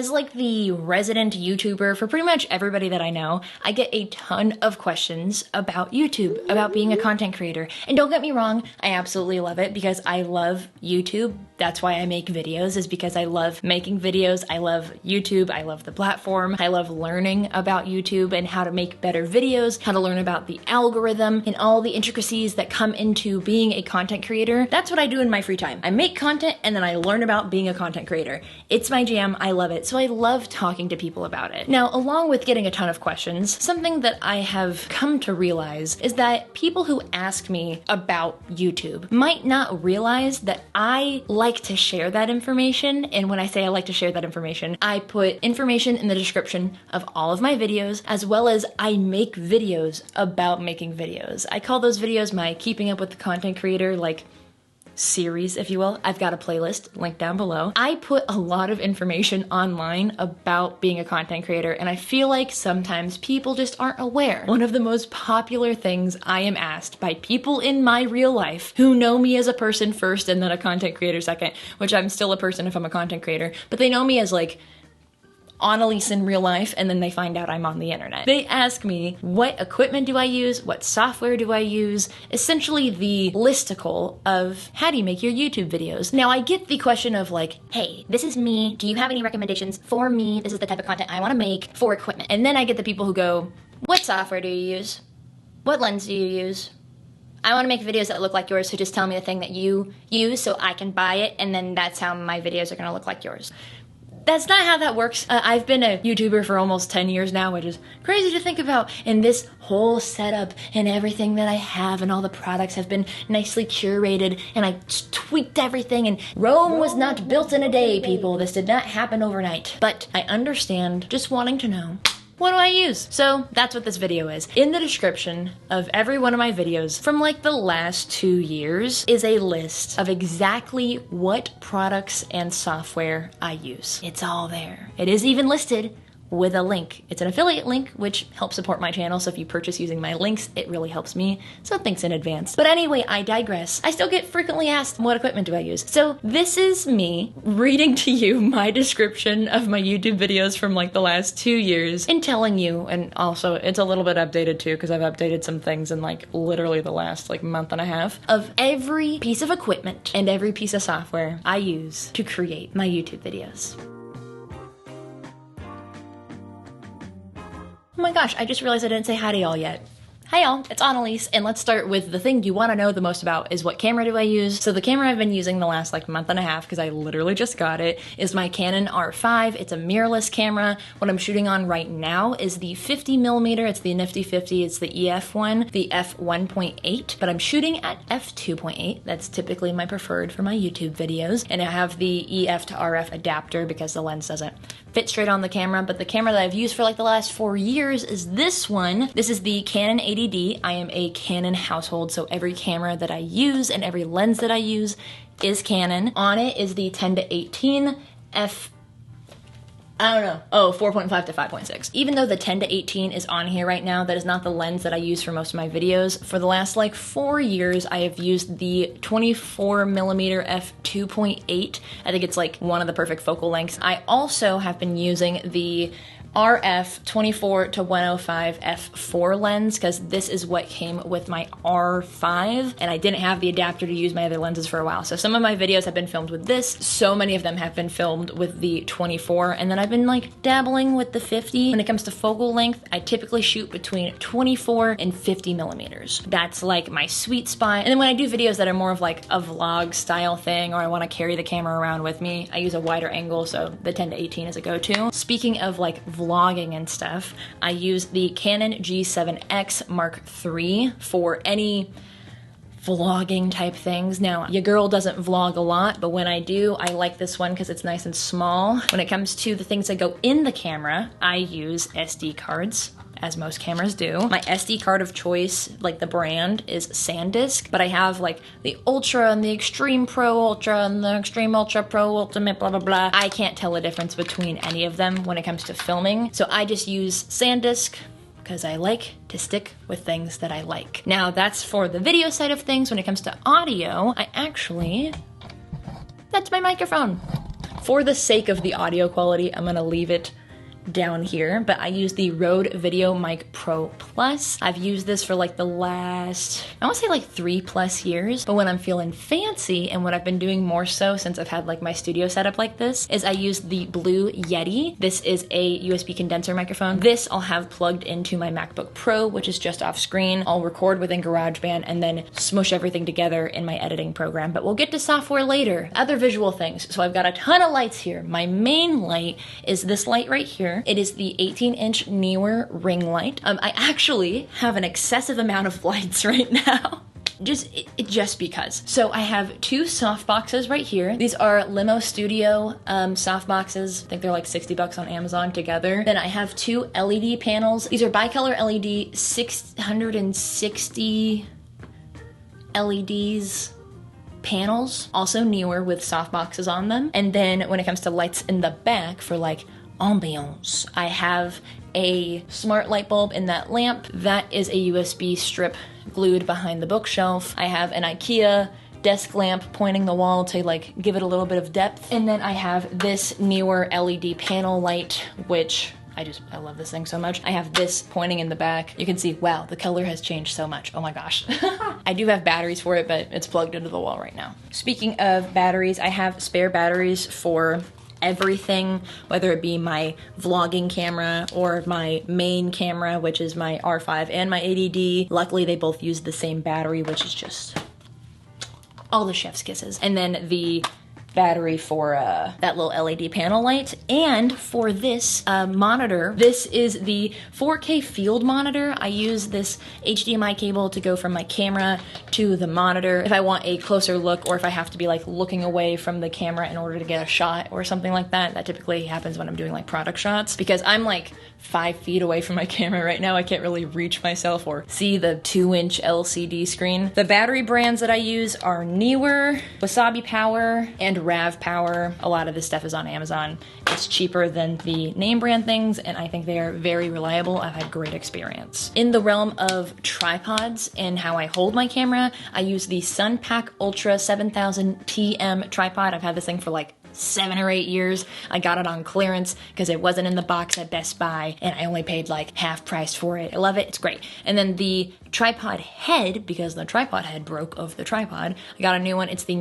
As like the resident YouTuber for pretty much everybody that I know, I get a ton of questions about YouTube, about being a content creator. And don't get me wrong, I absolutely love it because I love YouTube. That's why I make videos, is because I love making videos. I love YouTube. I love the platform. I love learning about YouTube and how to make better videos, how to learn about the algorithm and all the intricacies that come into being a content creator. That's what I do in my free time. I make content and then I learn about being a content creator. It's my jam. I love it. So I love talking to people about it. Now, along with getting a ton of questions, something that I have come to realize is that people who ask me about YouTube might not realize that I like to share that information. And when I say I like to share that information, I put information in the description of all of my videos, as well as I make videos about making videos. I call those videos my Keeping Up with the Content Creator, like, series, if you will. I've got a playlist linked down below. I put a lot of information online about being a content creator, and I feel like sometimes people just aren't aware. One of the most popular things I am asked by people in my real life who know me as a person first and then a content creator second, which I'm still a person if I'm a content creator, but they know me as like Annelies in real life, and then they find out I'm on the internet. They ask me, what equipment do I use? What software do I use? Essentially the listicle of how do you make your YouTube videos? Now I get the question of like, hey, this is me. Do you have any recommendations for me? This is the type of content I want to make for equipment. And then I get the people who go, what software do you use? What lens do you use? I want to make videos that look like yours, so just tell me the thing that you use so I can buy it, and then that's how my videos are going to look like yours. That's not how that works. I've been a YouTuber for almost 10 years now, which is crazy to think about. And this whole setup and everything that I have and all the products have been nicely curated, and I tweaked everything, and Rome was not built in a day, people. This did not happen overnight. But I understand just wanting to know, what do I use? So that's what this video is. In the description of every one of my videos from like the last 2 years is a list of exactly what products and software I use. It's all there. It is even listed with a link. It's an affiliate link, which helps support my channel, so if you purchase using my links, it really helps me, so thanks in advance. But anyway, I digress. I still get frequently asked, what equipment do I use? So this is me reading to you my description of my YouTube videos from like the last 2 years and telling you, and also it's a little bit updated too, because I've updated some things in like literally the last like month and a half, of every piece of equipment and every piece of software I use to create my YouTube videos. Oh my gosh, I just realized I didn't say hi to y'all yet. Hi y'all, it's Annelies, and let's start with the thing you want to know the most about is what camera do I use? So the camera I've been using the last like month and a half, because I literally just got it, is my Canon R5. It's a mirrorless camera. What I'm shooting on right now is the 50mm, it's the Nifty 50, it's the EF one, the f1.8, but I'm shooting at f2.8. That's typically my preferred for my YouTube videos, and I have the EF to RF adapter because the lens doesn't fit straight on the camera, but the camera that I've used for like the last 4 years is this one. This is the Canon 80D. I am a Canon household, so every camera that I use and every lens that I use is Canon. On it is the 10-18 4.5 to 5.6. Even though the 10-18 is on here right now, that is not the lens that I use for most of my videos. For the last like 4 years, I have used the 24mm f2.8. I think it's like one of the perfect focal lengths. I also have been using the RF 24 to 105 f4 lens, because this is what came with my R5, and I didn't have the adapter to use my other lenses for a while. So some of my videos have been filmed with this, so many of them have been filmed with the 24, and then I've been like dabbling with the 50. When it comes to focal length, I typically shoot between 24 and 50mm. That's like my sweet spot. And then when I do videos that are more of like a vlog style thing, or I want to carry the camera around with me, I use a wider angle, so the 10-18 is a go-to. Speaking of like vlogging and stuff, I use the Canon G7X Mark III for any vlogging type things. Now, your girl doesn't vlog a lot, but when I do, I like this one because it's nice and small. When it comes to the things that go in the camera, I use SD cards, as most cameras do. My SD card of choice, like the brand, is Sandisk, but I have like the Ultra and the Extreme Pro Ultra and the Extreme Ultra Pro Ultimate blah blah blah. I can't tell a difference between any of them when it comes to filming, so I just use Sandisk because I like to stick with things that I like. Now that's for the video side of things. When it comes to audio, that's my microphone. For the sake of the audio quality, I'm gonna leave it down here, but I use the Rode Video Mic Pro Plus. I've used this for like the last, I want to say like 3+ years, but when I'm feeling fancy, and what I've been doing more so since I've had like my studio set up like this, is I use the Blue Yeti. This is a USB condenser microphone. This I'll have plugged into my MacBook Pro, which is just off screen. I'll record within GarageBand and then smush everything together in my editing program, but we'll get to software later. Other visual things. So I've got a ton of lights here. My main light is this light right here. It is the 18-inch Neewer ring light. I actually have an excessive amount of lights right now. Just because. So I have 2 soft boxes right here. These are Limo Studio soft boxes. I think they're like $60 on Amazon together. Then I have 2 LED panels. These are bicolor LED, 660 LEDs. Panels, also Neewer with soft boxes on them. And then when it comes to lights in the back for like ambiance, I have a smart light bulb in that lamp. That is a USB strip glued behind the bookshelf. I have an IKEA desk lamp pointing the wall to like give it a little bit of depth. And then I have this Neewer LED panel light, which I love this thing so much. I have this pointing in the back. You can see, wow, the color has changed so much. Oh my gosh. I do have batteries for it, but it's plugged into the wall right now. Speaking of batteries, I have spare batteries for everything, whether it be my vlogging camera or my main camera, which is my R5 and my 80D. Luckily, they both use the same battery, which is just all the chef's kisses. And then the battery for that little LED panel light. And for this monitor, this is the 4K field monitor. I use this HDMI cable to go from my camera to the monitor if I want a closer look, or if I have to be like looking away from the camera in order to get a shot or something like that. That typically happens when I'm doing like product shots, because I'm like 5 feet away from my camera right now. I can't really reach myself or see the 2-inch LCD screen. The battery brands that I use are Neewer, Wasabi Power, and Rav Power. A lot of this stuff is on Amazon. It's cheaper than the name brand things, and I think they are very reliable. I've had great experience. In the realm of tripods and how I hold my camera, I use the Sunpack Ultra 7000 TM tripod. I've had this thing for like 7 or 8 years. I got it on clearance because it wasn't in the box at Best Buy, and I only paid like half price for it. I love it, it's great. And then the tripod head, because the tripod head broke off the tripod, I got a new one. It's the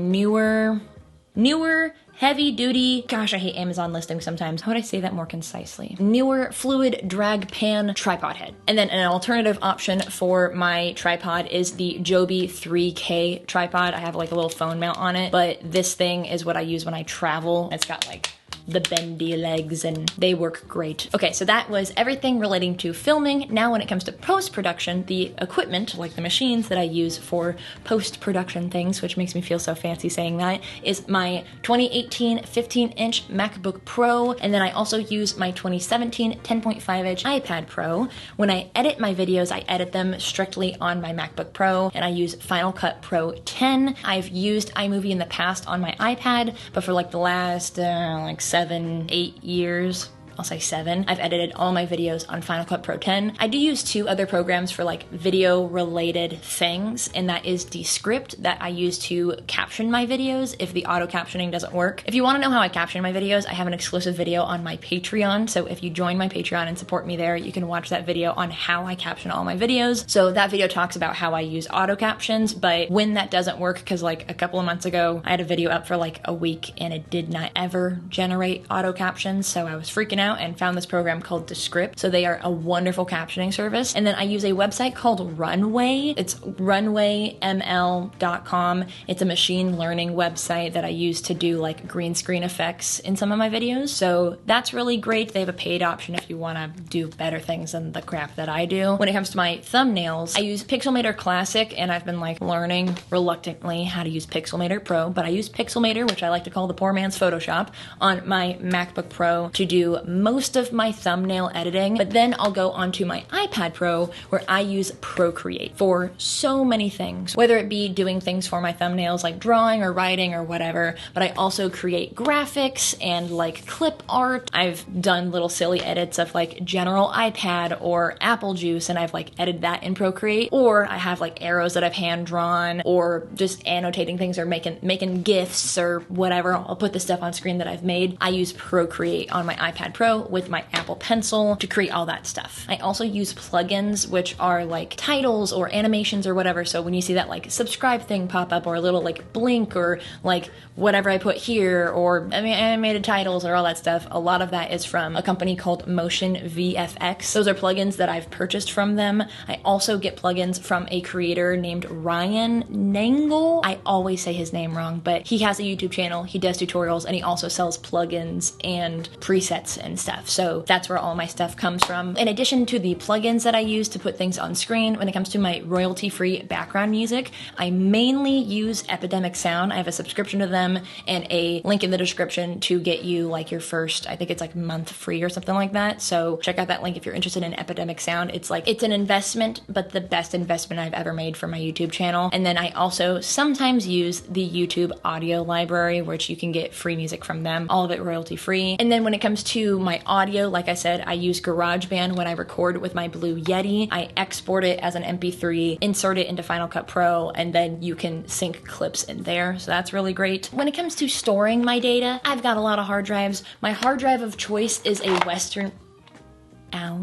Neewer heavy duty, gosh, I hate Amazon listings sometimes. How would I say that more concisely? Neewer fluid drag pan tripod head. And then an alternative option for my tripod is the Joby 3K tripod. I have like a little phone mount on it, but this thing is what I use when I travel. It's got like the bendy legs and they work great. Okay, so that was everything relating to filming. Now when it comes to post-production, the equipment, like the machines that I use for post-production things, which makes me feel so fancy saying that, is my 2018 15-inch MacBook Pro, and then I also use my 2017 10.5-inch iPad Pro. When I edit my videos, I edit them strictly on my MacBook Pro, and I use Final Cut Pro 10. I've used iMovie in the past on my iPad, but for like the last like 7-8 years, I'll say 7, I've edited all my videos on Final Cut Pro 10. I do use 2 other programs for like video related things, and that is Descript, that I use to caption my videos if the auto captioning doesn't work. If you want to know how I caption my videos, I have an exclusive video on my Patreon, so if you join my Patreon and support me there, you can watch that video on how I caption all my videos. So that video talks about how I use auto captions, but when that doesn't work, because like a couple of months ago, I had a video up for like a week and it did not ever generate auto captions, so I was freaking out and found this program called Descript. So they are a wonderful captioning service. And then I use a website called Runway. It's runwayml.com. It's a machine learning website that I use to do like green screen effects in some of my videos. So that's really great. They have a paid option if you want to do better things than the crap that I do. When it comes to my thumbnails, I use Pixelmator Classic, and I've been like learning reluctantly how to use Pixelmator Pro, but I use Pixelmator, which I like to call the poor man's Photoshop, on my MacBook Pro to do most of my thumbnail editing, but then I'll go onto my iPad Pro where I use Procreate for so many things, whether it be doing things for my thumbnails like drawing or writing or whatever, but I also create graphics and like clip art. I've done little silly edits of like general iPad or apple juice, and I've like edited that in Procreate, or I have like arrows that I've hand drawn, or just annotating things or making GIFs or whatever. I'll put the stuff on screen that I've made. I use Procreate on my iPad Pro with my Apple Pencil to create all that stuff. I also use plugins, which are like titles or animations or whatever. So when you see that like subscribe thing pop up, or a little like blink, or like whatever I put here, or animated titles or all that stuff, a lot of that is from a company called Motion VFX. Those are plugins that I've purchased from them. I also get plugins from a creator named Ryan Nangle. I always say his name wrong, but he has a YouTube channel, he does tutorials, and he also sells plugins and presets and stuff. So that's where all my stuff comes from. In addition to the plugins that I use to put things on screen, when it comes to my royalty-free background music, I mainly use Epidemic Sound. I have a subscription to them, and a link in the description to get you like your first, I think it's like month free or something like that. So check out that link if you're interested in Epidemic Sound. It's an investment, but the best investment I've ever made for my YouTube channel. And then I also sometimes use the YouTube audio library, which you can get free music from them, all of it royalty free. And then when it comes to my audio, like I said, I use GarageBand when I record with my Blue Yeti. I export it as an MP3, insert it into Final Cut Pro, and then you can sync clips in there. So that's really great. When it comes to storing my data, I've got a lot of hard drives. My hard drive of choice is a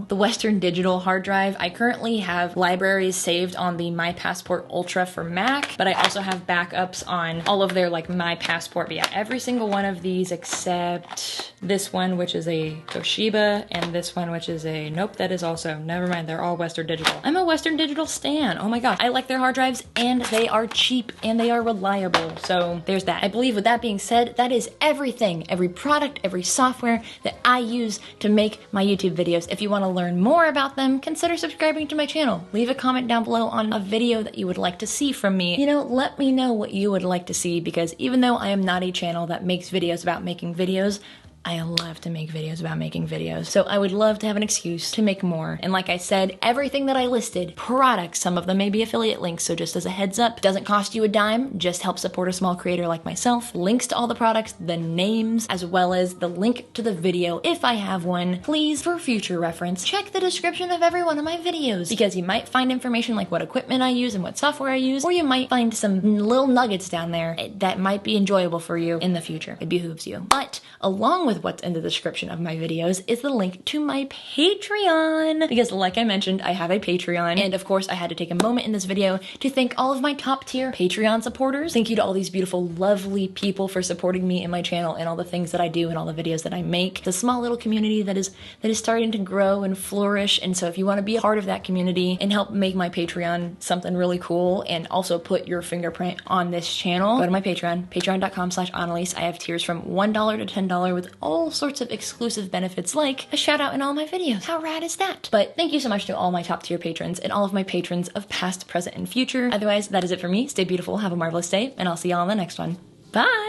the Western Digital hard drive. I currently have libraries saved on the My Passport Ultra for Mac, but I also have backups on all of their like My Passport. But yeah, every single one of these except this one, which is a Toshiba, and this one, which is a, nope, that is also, never mind, they're all Western Digital. I'm a Western Digital stan. Oh my god, I like their hard drives, and they are cheap, and they are reliable. So there's that. I believe with that being said, that is everything, every product, every software that I use to make my YouTube videos. If you want to learn more about them, consider subscribing to my channel. Leave a comment down below on a video that you would like to see from me. You know, let me know what you would like to see, because even though I am not a channel that makes videos about making videos, I love to make videos about making videos. So I would love to have an excuse to make more. And like I said, everything that I listed, products, some of them may be affiliate links, so just as a heads up, doesn't cost you a dime, just help support a small creator like myself. Links to all the products, the names, as well as the link to the video if I have one. Please, for future reference, check the description of every one of my videos, because you might find information like what equipment I use and what software I use, or you might find some little nuggets down there that might be enjoyable for you in the future. It behooves you. But along with what's in the description of my videos is the link to my Patreon, because like I mentioned, I have a Patreon, and of course I had to take a moment in this video to thank all of my top tier Patreon supporters. Thank you to all these beautiful, lovely people for supporting me and my channel and all the things that I do and all the videos that I make. It's a small little community that is starting to grow and flourish, and so if you want to be a part of that community and help make my Patreon something really cool and also put your fingerprint on this channel, go to my Patreon, patreon.com/Annelies. I have tiers from $1 to $10 with all sorts of exclusive benefits, like a shout out in all my videos. How rad is that? But thank you so much to all my top tier patrons and all of my patrons of past, present, and future. Otherwise, that is it for me. Stay beautiful, have a marvelous day, and I'll see y'all on the next one. Bye!